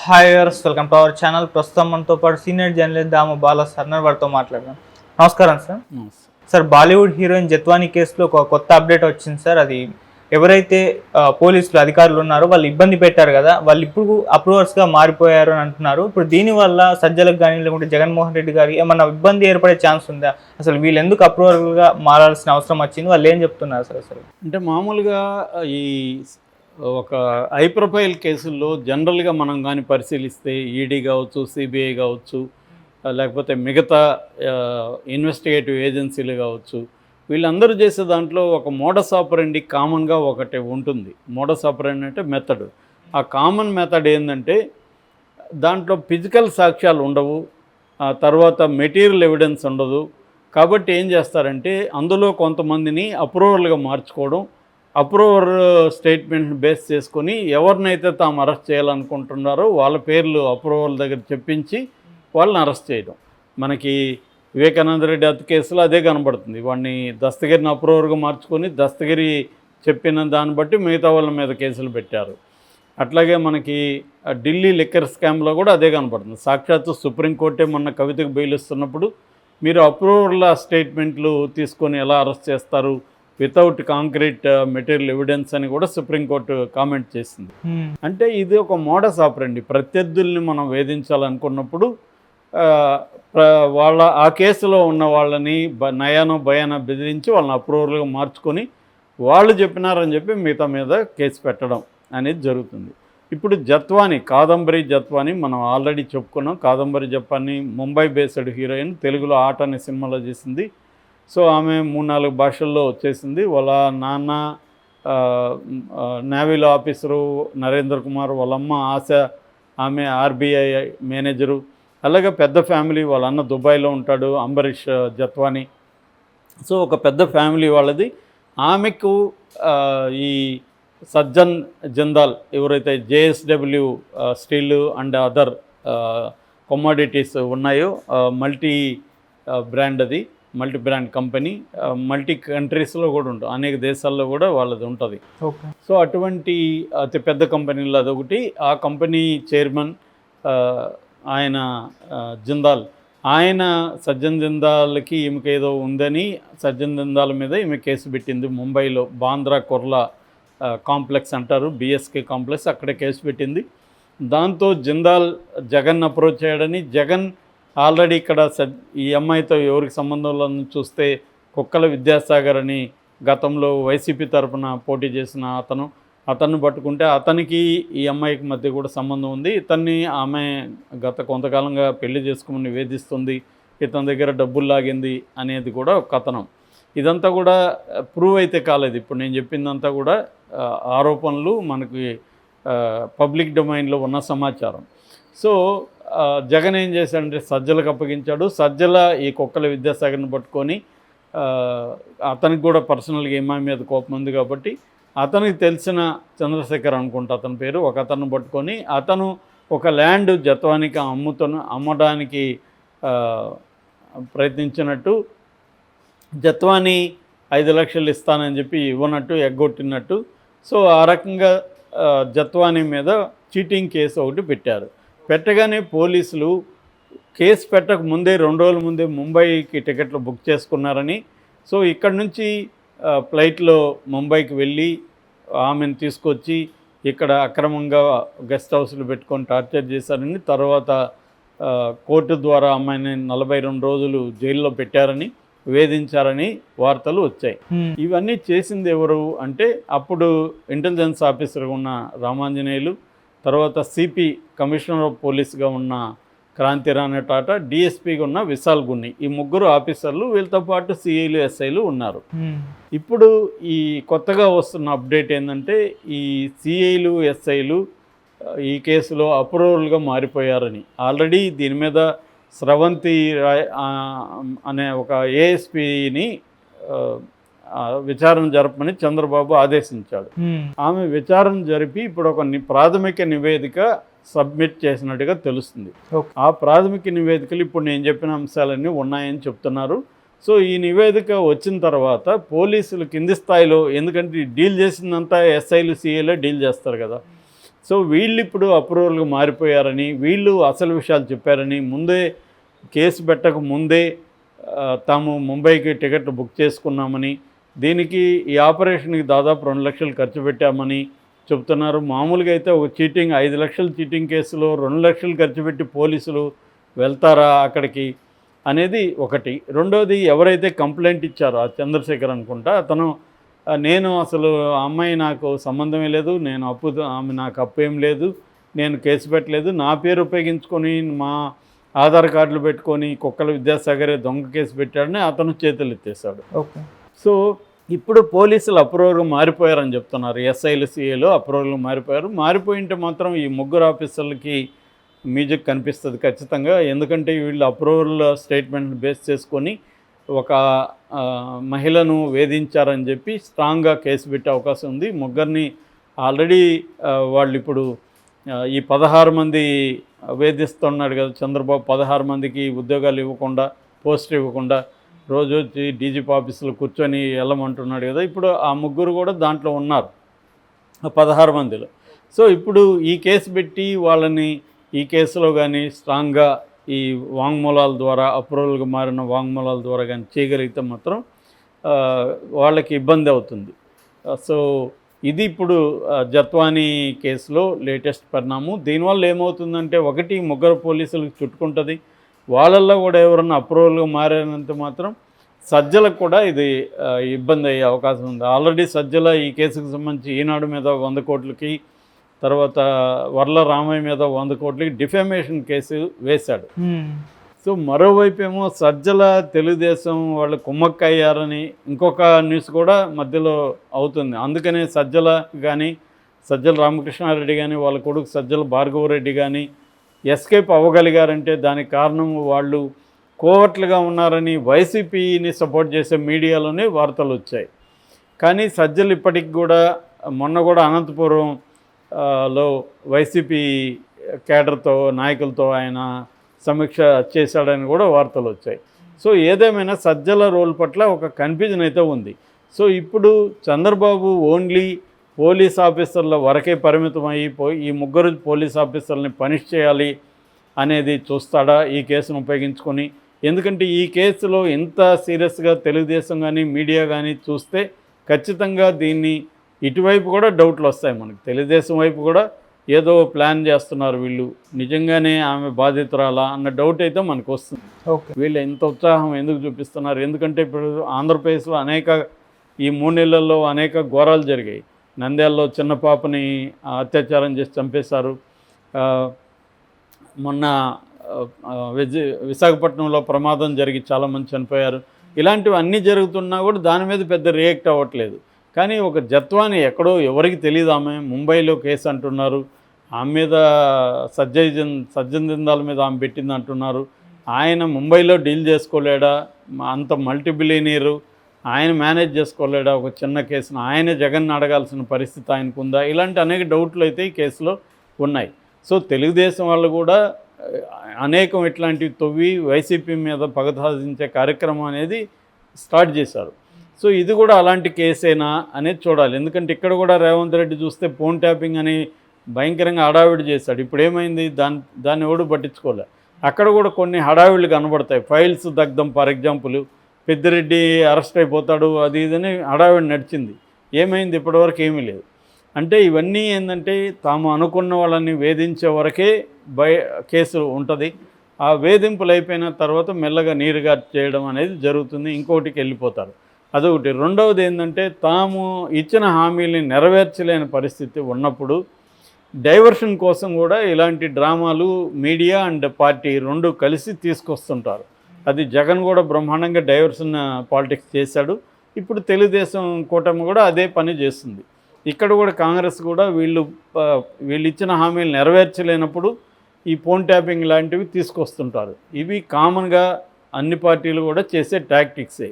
Hi viewers, welcome to our channel. ప్రస్తుతం మనతో పాటు సీనియర్ జర్నలిస్ట్ దాము బాలా సర్నర్ వారితో మాట్లాడదాం. నమస్కారం sir. Sir, Bollywood heroine Jethwani కేసులో ఒక కొత్త అప్డేట్ వచ్చింది సార్. అది ఎవరైతే పోలీసులు అధికారులు ఉన్నారో వాళ్ళు ఇబ్బంది పెట్టారు కదా, వాళ్ళు ఇప్పుడు అప్రూవర్స్గా మారిపోయారు అని అంటున్నారు. ఇప్పుడు దీనివల్ల సజ్జలకు కానీ లేకుంటే జగన్మోహన్ రెడ్డి గారికి ఏమన్నా ఇబ్బంది ఏర్పడే ఛాన్స్ ఉందా? అసలు వీళ్ళు ఎందుకు అప్రూవర్గా మారాల్సిన అవసరం వచ్చింది? వాళ్ళు ఏం చెప్తున్నారు సార్? అసలు అంటే మామూలుగా ఈ ఒక హై ప్రొఫైల్ కేసుల్లో జనరల్గా మనం కానీ పరిశీలిస్తే ఈడీ కావచ్చు, సిబిఐ కావచ్చు, లేకపోతే మిగతా ఇన్వెస్టిగేటివ్ ఏజెన్సీలు కావచ్చు, వీళ్ళందరూ చేసే దాంట్లో ఒక మోడస్ ఆపరెండి కామన్గా ఒకటి ఉంటుంది. మోడస్ ఆపరెండి అంటే మెథడ్. ఆ కామన్ మెథడ్ ఏంటంటే దాంట్లో ఫిజికల్ సాక్ష్యాలు ఉండవు, ఆ తర్వాత మెటీరియల్ ఎవిడెన్స్ ఉండదు. కాబట్టి ఏం చేస్తారంటే అందులో కొంతమందిని అప్రూవర్లుగా మార్చుకోవడం, అప్రూవర్ స్టేట్మెంట్ని బేస్ చేసుకొని ఎవరినైతే తాము అరెస్ట్ చేయాలనుకుంటున్నారో వాళ్ళ పేర్లు అప్రూవర్ దగ్గర చెప్పించి వాళ్ళని అరెస్ట్ చేయడం. మనకి వివేకానంద రెడ్డి హత్య కేసులో అదే కనబడుతుంది. వాడిని దస్తగిరిని అప్రూవర్గా మార్చుకొని దస్తగిరి చెప్పిన దాన్ని బట్టి మిగతా వాళ్ళ మీద కేసులు పెట్టారు. అట్లాగే మనకి ఢిల్లీ లిక్కర్ స్కామ్లో కూడా అదే కనబడుతుంది. సాక్షాత్తు సుప్రీంకోర్టే మొన్న కవితకు బెయిల్ ఇస్తున్నప్పుడు మీరు అప్రూవర్ల స్టేట్మెంట్లు తీసుకొని ఎలా అరెస్ట్ చేస్తారు వితౌట్ కాంక్రీట్ మెటీరియల్ ఎవిడెన్స్ అని కూడా సుప్రీంకోర్టు కామెంట్ చేసింది. అంటే ఇది ఒక మోడస్ ఆపరెండి. ప్రత్యర్థుల్ని మనం వేధించాలనుకున్నప్పుడు వాళ్ళ ఆ కేసులో ఉన్న వాళ్ళని నయానో భయానో బెదిరించి వాళ్ళని అప్రూవర్గా మార్చుకొని వాళ్ళు చెప్పినారని చెప్పి మిగతా మీద కేసు పెట్టడం అనేది జరుగుతుంది. ఇప్పుడు జత్వానీ, కాదంబరి జత్వానీ మనం ఆల్రెడీ చెప్పుకున్నాం. కాదంబరి జత్వానీ ముంబై బేస్డ్ హీరోయిన్, తెలుగులో ఆట అనే సినిమాలో చేసింది. సో ఆమె 3-4 భాషల్లో వచ్చేసింది. వాళ్ళ నాన్న నేవీలో ఆఫీసరు నరేంద్ర కుమార్, వాళ్ళమ్మ ఆశ, ఆమె ఆర్బీఐ మేనేజరు. అలాగే పెద్ద ఫ్యామిలీ. వాళ్ళ అన్న దుబాయ్లో ఉంటాడు, అంబరీష్ జత్వానీ. సో ఒక పెద్ద ఫ్యామిలీ వాళ్ళది. ఆమెకు ఈ సజ్జన్ జిందాల్ ఎవరైతే JSW steel and other commodities ఉన్నాయో, మల్టీ బ్రాండ్, అది మల్టీ బ్రాండ్ కంపెనీ, మల్టీ కంట్రీస్లో కూడా ఉంటుంది, అనేక దేశాల్లో కూడా వాళ్ళది ఉంటుంది. సో అటువంటి అతి పెద్ద కంపెనీలో అదొకటి. ఆ కంపెనీ చైర్మన్ ఆయన జిందాల్, ఆయన సజ్జన్ జిందాల్కి ఈమెకి ఏదో ఉందని సజ్జన్ జిందాల్ మీద ఈమె కేసు పెట్టింది. ముంబైలో బాంద్రా కుర్లా కాంప్లెక్స్ అంటారు, బిఎస్కే కాంప్లెక్స్, అక్కడే కేసు పెట్టింది. దాంతో జిందాల్ జగన్ అప్రోచ్ అయ్యాడని, జగన్ ఆల్రెడీ ఇక్కడ ఈ అమ్మాయితో ఎవరికి సంబంధంలో చూస్తే కుక్కల విద్యాసాగర్ అని గతంలో వైసీపీ తరఫున పోటీ చేసిన అతన్ని పట్టుకుంటే అతనికి ఈ అమ్మాయికి మధ్య కూడా సంబంధం ఉంది. ఇతన్ని ఆమె గత కొంతకాలంగా పెళ్లి చేసుకోమని వేధిస్తుంది, ఇతని దగ్గర డబ్బులు లాగింది అనేది కూడా ఒక కథనం. ఇదంతా కూడా ప్రూవ్ అయితే కాలేదు. ఇప్పుడు నేను చెప్పిందంతా కూడా ఆరోపణలు, మనకి పబ్లిక్ డొమైన్లో ఉన్న సమాచారం. సో జగన్ ఏం చేశాడంటే సజ్జలకు అప్పగించాడు. సజ్జల ఈ కుక్కల విద్యాసాగర్ని పట్టుకొని, అతనికి కూడా పర్సనల్గా ఏమా మీద కోపం ఉంది కాబట్టి అతనికి తెలిసిన చంద్రశేఖర్ అనుకుంటా అతని పేరు, ఒక అతను పట్టుకొని అతను ఒక ల్యాండ్ జత్వానికి అమ్మడానికి ప్రయత్నించినట్టు, జత్వాని 5 లక్షలు ఇస్తానని చెప్పి ఇవ్వనట్టు ఎగ్గొట్టినట్టు. సో ఆ రకంగా జత్వాని మీద చీటింగ్ కేసు ఒకటి పెట్టారు. పెట్టగానే పోలీసులు కేసు పెట్టక ముందే 2 రోజుల ముందే ముంబైకి టికెట్లు బుక్ చేసుకున్నారని, సో ఇక్కడ నుంచి ఫ్లైట్లో ముంబైకి వెళ్ళి ఆమెను తీసుకొచ్చి ఇక్కడ అక్రమంగా గెస్ట్ హౌస్లు పెట్టుకొని టార్చర్ చేశారని, తర్వాత కోర్టు ద్వారా అమ్మాయిని 42 రోజులు జైల్లో పెట్టారని, వేధించారని వార్తలు వచ్చాయి. ఇవన్నీ చేసింది ఎవరు అంటే అప్పుడు ఇంటెలిజెన్స్ ఆఫీసర్గా ఉన్న రామాంజనేయులు, తర్వాత సిపి కమిషనర్ ఆఫ్ పోలీస్గా ఉన్న క్రాంతిరాణి టాటా, డిఎస్పీగా ఉన్న విశాల్ గున్ని, ఈ 3 ఆఫీసర్లు, వీళ్ళతో పాటు సిఐలు ఎస్ఐలు ఉన్నారు. ఇప్పుడు ఈ కొత్తగా వస్తున్న అప్డేట్ ఏంటంటే ఈ సిఐలు ఎస్ఐలు ఈ కేసులో అప్రూవల్గా మారిపోయారని. ఆల్రెడీ దీని మీద స్రవంతి రాయ్ అనే ఒక ఏఎస్పీని విచారణ జరపమని చంద్రబాబు ఆదేశించాడు. ఆమె విచారణ జరిపి ఇప్పుడు ఒక ప్రాథమిక నివేదిక సబ్మిట్ చేసినట్టుగా తెలుస్తుంది. ఆ ప్రాథమిక నివేదికలు ఇప్పుడు నేను చెప్పిన అంశాలన్నీ ఉన్నాయని చెప్తున్నారు. సో ఈ నివేదిక వచ్చిన తర్వాత పోలీసులు కింది స్థాయిలో, ఎందుకంటే డీల్ చేసిందంతా ఎస్ఐలు సిఐలే డీల్ చేస్తారు కదా, సో వీళ్ళు ఇప్పుడు అప్రూవల్గా మారిపోయారని, వీళ్ళు అసలు విషయాలు చెప్పారని, ముందే కేసు పెట్టక ముందే తాము ముంబైకి టికెట్లు బుక్ చేసుకున్నామని, దీనికి ఈ ఆపరేషన్కి దాదాపు 2 లక్షలు ఖర్చు పెట్టామని చెప్తున్నారు. మామూలుగా అయితే ఒక చీటింగ్ 5 లక్షల చీటింగ్ కేసులో 2 లక్షలు ఖర్చు పెట్టి పోలీసులు వెళ్తారా అక్కడికి అనేది ఒకటి. రెండోది, ఎవరైతే కంప్లైంట్ ఇచ్చారో ఆ చంద్రశేఖర్ అనుకుంటా, అతను నేను అసలు ఆ అమ్మాయి నాకు సంబంధమే లేదు, నేను ఆమె నాకు అప్పు ఏం లేదు, నేను కేసు పెట్టలేదు, నా పేరు ఉపయోగించుకొని మా ఆధార్ కార్డులు పెట్టుకొని కుక్కల విద్యాసాగరే దొంగ కేసు పెట్టాడని అతను చేతులు ఎత్తేసాడు. ఓకే. సో ఇప్పుడు పోలీసులు అప్రూవర్గా మారిపోయారని చెప్తున్నారు. ఎస్ఐలు సిఐలు అప్రూవర్గా మారిపోయారు. మారిపోయింటే మాత్రం ఈ ముగ్గురు ఆఫీసర్లకి మ్యూజిక్ కనిపిస్తుంది ఖచ్చితంగా. ఎందుకంటే వీళ్ళు అప్రూవల్ స్టేట్మెంట్ బేస్ చేసుకొని ఒక మహిళను వేధించారని చెప్పి స్ట్రాంగ్గా కేసు పెట్టే అవకాశం ఉంది. ముగ్గురిని ఆల్రెడీ వాళ్ళు ఇప్పుడు ఈ 16 మంది వేధిస్తున్నాడు కదా చంద్రబాబు, 16 మందికి ఉద్యోగాలు ఇవ్వకుండా, పోస్ట్ ఇవ్వకుండా రోజు వచ్చి డీజీపీ ఆఫీసులో కూర్చొని వెళ్ళమంటున్నాడు కదా, ఇప్పుడు ఆ ముగ్గురు కూడా దాంట్లో ఉన్నారు 16 మందిలో. సో ఇప్పుడు ఈ కేసు పెట్టి వాళ్ళని ఈ కేసులో కానీ స్ట్రాంగ్గా ఈ వాంగ్మూలాల ద్వారా, అప్రూవల్గా మారిన వాంగ్మూలాల ద్వారా కానీ చేయగలిగితే మాత్రం వాళ్ళకి ఇబ్బంది అవుతుంది. సో ఇది ఇప్పుడు జత్వానీ కేసులో లేటెస్ట్ పరిణామం. దీనివల్ల ఏమవుతుందంటే, ఒకటి ముగ్గురు పోలీసులకు చుట్టుకుంటుంది, వాళ్ళల్లో కూడా ఎవరన్నా అప్రూవల్గా మారినంత మాత్రం సజ్జలకు కూడా ఇది ఇబ్బంది అయ్యే అవకాశం ఉంది. ఆల్రెడీ సజ్జల ఈ కేసుకు సంబంధించి ఈనాడు మీద 100 కోట్లకి, తర్వాత వర్ల రామయ్య మీద 100 కోట్లకి డిఫెమేషన్ కేసు వేశాడు. సో మరోవైపు ఏమో సజ్జల తెలుగుదేశం వాళ్ళు కుమ్మక్కయ్యారని ఇంకొక న్యూస్ కూడా మధ్యలో అవుతుంది. అందుకనే సజ్జల కానీ, సజ్జల రామకృష్ణారెడ్డి కానీ, వాళ్ళ కొడుకు సజ్జల భార్గవరెడ్డి కానీ ఎస్కేప్ అవ్వగలిగారంటే దానికి కారణం వాళ్ళు కోవర్ట్లుగా ఉన్నారని వైసీపీని సపోర్ట్ చేసే మీడియాలోనే వార్తలు వచ్చాయి. కానీ సజ్జలు ఇప్పటికి కూడా, మొన్న కూడా అనంతపురం లో వైసీపీ కేడర్తో, నాయకులతో ఆయన సమీక్ష చేశాడని కూడా వార్తలు వచ్చాయి. సో ఏదేమైనా సజ్జల రోల్ పట్ల ఒక కన్ఫ్యూజన్ అయితే ఉంది. సో ఇప్పుడు చంద్రబాబు ఓన్లీ పోలీస్ ఆఫీసర్ల వరకే పరిమితం అయిపోయి ఈ ముగ్గురు పోలీస్ ఆఫీసర్లని పనిష్ చేయాలి అనేది చూస్తాడా ఈ కేసును ఉపయోగించుకొని? ఎందుకంటే ఈ కేసులో ఇంత సీరియస్గా తెలుగుదేశం కానీ మీడియా కానీ చూస్తే ఖచ్చితంగా దీన్ని ఇటువైపు కూడా డౌట్లు వస్తాయి మనకి. తెలుగుదేశం వైపు కూడా ఏదో ప్లాన్ చేస్తున్నారు వీళ్ళు, నిజంగానే ఆమె బాధితురాలా అన్న డౌట్ అయితే మనకు వస్తుంది. ఓకే, వీళ్ళు ఎంత ఉత్సాహం ఎందుకు చూపిస్తున్నారు? ఎందుకంటే ఇప్పుడు ఆంధ్రప్రదేశ్లో ఈ 3 నెలల్లో అనేక ఘోరాలు జరిగాయి. నంద్యాలలో చిన్న పాపని అత్యాచారం చేసి చంపేశారు. మొన్న విశాఖపట్నంలో ప్రమాదం జరిగి చాలామంది చనిపోయారు. ఇలాంటివి అన్నీ జరుగుతున్నా కూడా దాని మీద పెద్ద రియాక్ట్ అవ్వట్లేదు. కానీ ఒక జత్వాని ఎక్కడో ఎవరికి తెలియదు, ఆమె ముంబైలో కేసు అంటున్నారు, ఆమె మీద సజ్జన్ జిందాల్ మీద ఆమె పెట్టింది అంటున్నారు. ఆయన ముంబైలో డీల్ చేసుకోలేడా? అంత మల్టీబిలియనీరు ఆయన మేనేజ్ చేసుకోలేడా ఒక చిన్న కేసును? ఆయన జగన్ అడగాల్సిన పరిస్థితి ఆయనకు ఉందా? ఇలాంటి అనేక డౌట్లు అయితే ఈ కేసులో ఉన్నాయి. సో తెలుగుదేశం వాళ్ళు కూడా అనేకం ఇట్లాంటివి తవ్వి వైసీపీ మీద పగ సాధించే కార్యక్రమం అనేది స్టార్ట్ చేశారు. సో ఇది కూడా అలాంటి కేసేనా అనేది చూడాలి. ఎందుకంటే ఇక్కడ కూడా రేవంత్ రెడ్డి చూస్తే ఫోన్ ట్యాపింగ్ అని భయంకరంగా హడావిడి చేశాడు. ఇప్పుడు ఏమైంది? దాన్ని ఎవడు పట్టించుకోలే. అక్కడ కూడా కొన్ని హడావిళ్ళు కనబడతాయి. ఫైల్స్ దగ్ధం, ఫర్ ఎగ్జాంపుల్ పెద్దిరెడ్డి అరెస్ట్ అయిపోతాడు, అది ఇదని హడావిడి నడిచింది. ఏమైంది? ఇప్పటివరకు ఏమీ లేదు. అంటే ఇవన్నీ ఏంటంటే తాము అనుకున్న వాళ్ళని వేధించే వరకే కేసు ఉంటుంది. ఆ వేధింపులు అయిపోయిన తర్వాత మెల్లగా నీరుగా చేయడం అనేది జరుగుతుంది, ఇంకోటికి వెళ్ళిపోతారు. అదొకటి. రెండవది ఏంటంటే తాము ఇచ్చిన హామీల్ని నెరవేర్చలేని పరిస్థితి ఉన్నప్పుడు డైవర్షన్ కోసం కూడా ఇలాంటి డ్రామాలు మీడియా అండ్ పార్టీ రెండు కలిసి తీసుకొస్తుంటారు. అది జగన్ కూడా బ్రహ్మాండంగా డైవర్షన్ పాలిటిక్స్ చేశాడు. ఇప్పుడు తెలుగుదేశం కూటమి కూడా అదే పని చేస్తుంది. ఇక్కడ కూడా కాంగ్రెస్ కూడా వీళ్ళు ఇచ్చిన హామీలు నెరవేర్చలేనప్పుడు ఈ ఫోన్ ట్యాపింగ్ లాంటివి తీసుకొస్తుంటారు. ఇవి కామన్గా అన్ని పార్టీలు కూడా చేసే టాక్టిక్సే.